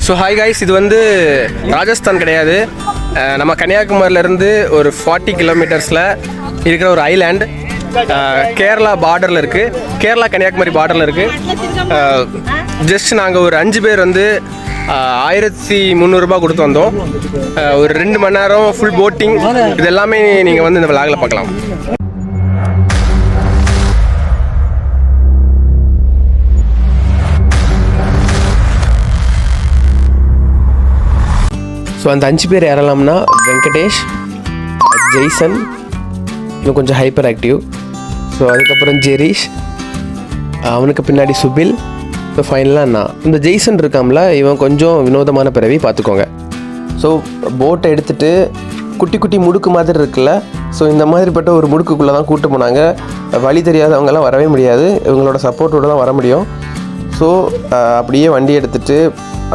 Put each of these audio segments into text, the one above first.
So hi guys, இது வந்து ராஜஸ்தான் கிடையாது, நம்ம கன்னியாகுமரியிலேருந்து ஒரு 40 கிலோமீட்டர்ஸில் இருக்கிற ஒரு ஐலாண்ட். கேரளா பார்டரில் இருக்குது, கேரளா கன்னியாகுமரி பார்டரில் இருக்குது. ஜஸ்ட் நாங்கள் ஒரு 5 பேர் வந்து 1300 ரூபா கொடுத்து வந்தோம். ஒரு 2 மணி நேரம் ஃபுல் போட்டிங், இது எல்லாமே நீங்கள் வந்து இந்த விளாகில் பார்க்கலாம். ஸோ அந்த 5 பேர் யாரெல்லாம்னா வெங்கடேஷ், ஜெய்சன், இன்னும் கொஞ்சம் ஹைப்பர் ஆக்டிவ், ஸோ அதுக்கப்புறம் ஜெரீஷ், அவனுக்கு பின்னாடி சுபில், ஸோ ஃபைனலாக நான். இந்த ஜெய்சன் இருக்காம்ல, இவன் கொஞ்சம் வினோதமான பிறவி, பார்த்துக்கோங்க. ஸோ போட்டை எடுத்துகிட்டு குட்டி குட்டி முடுக்கு மாதிரி இருக்குல்ல, ஸோ இந்த மாதிரிப்பட்ட ஒரு முடுக்குக்குள்ளே தான் கூப்பிட்டு போனாங்க. வழி தெரியாதவங்கெல்லாம் வரவே முடியாது, இவங்களோட சப்போர்ட்டோடு தான் வர முடியும். ஸோ அப்படியே வண்டி எடுத்துகிட்டு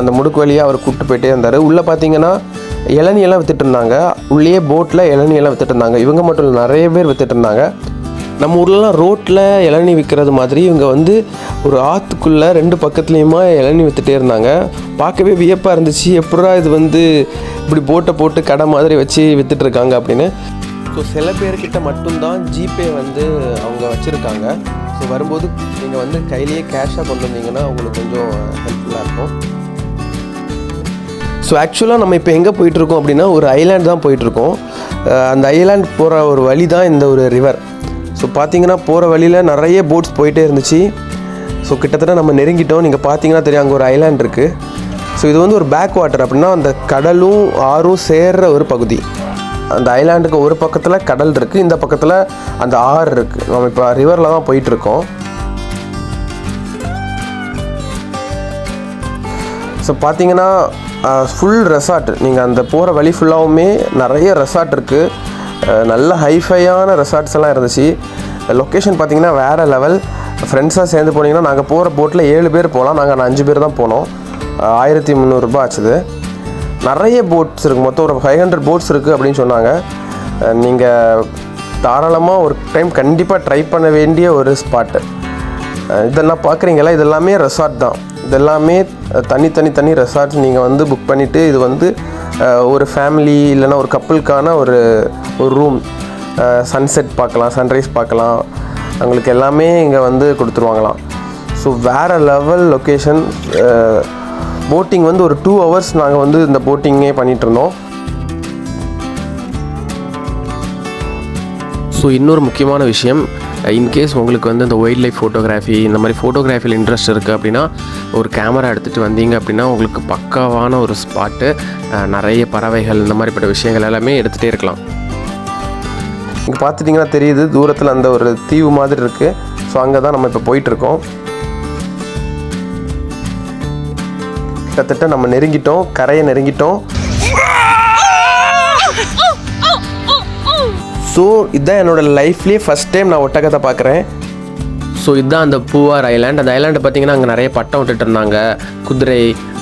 அந்த முடுக்கு வழியாக அவர் கூப்பிட்டு போயிட்டே இருந்தார். உள்ளே பார்த்தீங்கன்னா இளநியெல்லாம் விற்றுட்டு இருந்தாங்க, உள்ளே போட்டில் இளநியெல்லாம் விற்றுட்டு இருந்தாங்க. இவங்க மட்டும் இல்லை, நிறைய பேர் விற்றுட்டு இருந்தாங்க. நம்ம ஊர்லலாம் ரோட்டில் இளநீ விற்கிறது மாதிரி இவங்க வந்து ஒரு ஆற்றுக்குள்ளே 2 பக்கத்துலேயுமா இளநீ விற்றுட்டே இருந்தாங்க. பார்க்கவே வியப்பாக இருந்துச்சு, எப்படா இது வந்து இப்படி போட்டை போட்டு கடை மாதிரி வச்சு விற்றுட்ருக்காங்க அப்படின்னு. ஸோ சில பேர்கிட்ட மட்டும்தான் ஜிபே வந்து அவங்க வச்சுருக்காங்க. ஸோ வரும்போது நீங்கள் வந்து கையிலேயே கேஷாக கொண்டு வந்தீங்கன்னா உங்களுக்கு கொஞ்சம் ஹெல்ப்ஃபுல்லாக இருக்கும். ஸோ ஆக்சுவலாக நம்ம இப்போ எங்கே போயிட்டுருக்கோம் அப்படின்னா ஒரு ஐலாண்ட் தான் போயிட்டுருக்கோம். அந்த ஐலாண்ட் போகிற ஒரு வழி தான் இந்த ஒரு ரிவர். ஸோ பார்த்தீங்கன்னா போகிற வழியில் நிறைய போட்ஸ் போயிட்டே இருந்துச்சு. ஸோ கிட்டத்தட்ட நம்ம நெருங்கிட்டோம். நீங்கள் பார்த்தீங்கன்னா தெரியும், அங்கே ஒரு ஐலாண்ட் இருக்குது. ஸோ இது வந்து ஒரு பேக் வாட்டர், அப்படின்னா அந்த கடலும் ஆறும் சேர்கிற ஒரு பகுதி. அந்த ஐலாண்டுக்கு ஒரு பக்கத்தில் கடல் இருக்குது, இந்த பக்கத்தில் அந்த ஆறு இருக்குது. நம்ம இப்போ ரிவரில் தான் போயிட்டுருக்கோம். ஸோ பார்த்தீங்கன்னா ஃபுல் ரெசார்ட், நீங்கள் அந்த போகிற வழி ஃபுல்லாகவுமே நிறைய ரெசார்ட் இருக்குது. நல்ல ஹைஃபையான ரெசார்ட்ஸ் எல்லாம் இருந்துச்சு. லொக்கேஷன் பார்த்தீங்கன்னா வேறு லெவல். ஃப்ரெண்ட்ஸாக சேர்ந்து போனீங்கன்னா நாங்கள் போகிற போட்டில் 7 பேர் போகலாம், நாங்கள் 5 பேர் தான் போனோம். 1300 ரூபா ஆச்சுது. நிறைய போட்ஸ் இருக்குது, மொத்தம் ஒரு 500 போட்ஸ் இருக்குது அப்படின்னு சொன்னாங்க. நீங்கள் தாராளமாக ஒரு டைம் கண்டிப்பாக ட்ரை பண்ண வேண்டிய ஒரு ஸ்பாட்டு. இதெல்லாம் பார்க்குறீங்களா, இதெல்லாமே ரெசார்ட் தான். இதெல்லாமே தனி ரெசார்ட்ஸ் நீங்கள் வந்து புக் பண்ணிவிட்டு, இது வந்து ஒரு ஃபேமிலி இல்லைன்னா ஒரு கப்புளுக்கான ஒரு ரூம். சன்செட் பார்க்கலாம், சன்ரைஸ் பார்க்கலாம், அவங்களுக்கு எல்லாமே இங்கே வந்து கொடுத்துருவாங்களாம். ஸோ வேறு லெவல் லொக்கேஷன். போட்டிங் வந்து ஒரு 2 hours நாங்கள் வந்து இந்த போட்டிங்கே பண்ணிகிட்ருந்தோம். ஸோ இன்னொரு முக்கியமான விஷயம், இன்கேஸ் உங்களுக்கு வந்து இந்த வைல்ட் லைஃப் ஃபோட்டோகிராஃபி இந்த மாதிரி ஃபோட்டோகிராஃபியில் இன்ட்ரெஸ்ட் இருக்குது அப்படின்னா ஒரு கேமரா எடுத்துகிட்டு வந்தீங்க அப்படின்னா உங்களுக்கு பக்காவான ஒரு ஸ்பாட்டு. நிறைய பறவைகள் இந்த மாதிரிப்பட்ட விஷயங்கள் எல்லாமே எடுத்துகிட்டே இருக்கலாம். இங்கே பார்த்துட்டிங்கன்னா தெரியுது, தூரத்தில் அந்த ஒரு தீவு மாதிரி இருக்குது. ஸோ அங்கே தான் நம்ம இப்போ போயிட்டுருக்கோம். கிட்டத்தட்ட நம்ம நெருங்கிட்டோம், கரையை நெருங்கிட்டோம். ஸோ இதுதான் என்னோடய லைஃப்லேயே ஃபஸ்ட் டைம் நான் ஒட்டகத்தை பார்க்குறேன். ஸோ இதுதான் அந்த பூவார் ஐலாண்ட். அந்த ஐலாண்டை பார்த்திங்கன்னா அங்கே நிறைய பட்டம் விட்டுட்டு இருந்தாங்க, குதிரை,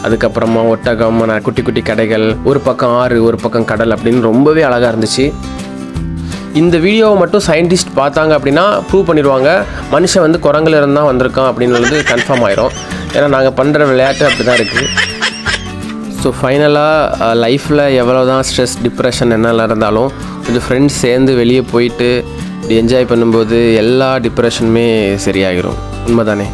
அதுக்கப்புறமா ஒட்டகம், குட்டி குட்டி கடைகள், ஒரு பக்கம் ஆறு ஒரு பக்கம் கடல் அப்படின்னு ரொம்பவே அழகாக இருந்துச்சு. இந்த வீடியோவை மட்டும் சயின்டிஸ்ட் பார்த்தாங்க அப்படின்னா ப்ரூவ் பண்ணிடுவாங்க, மனுஷன் வந்து குரங்குல இருந்தால் வந்திருக்கான் அப்படின்றது கன்ஃபார்ம் ஆயிரும். ஏன்னா நாங்கள் பண்ணுற விளையாட்டு அப்படி தான் இருக்குது. ஸோ ஃபைனலாக லைஃப்பில் எவ்வளோ தான் ஸ்ட்ரெஸ், டிப்ரெஷன் என்னெல்லாம் இருந்தாலும் கொஞ்சம் ஃப்ரெண்ட்ஸ் சேர்ந்து வெளியே போயிட்டு இப்படி என்ஜாய் பண்ணும்போது எல்லா டிப்ரெஷனுமே சரியாகிடும். உண்மை தானே?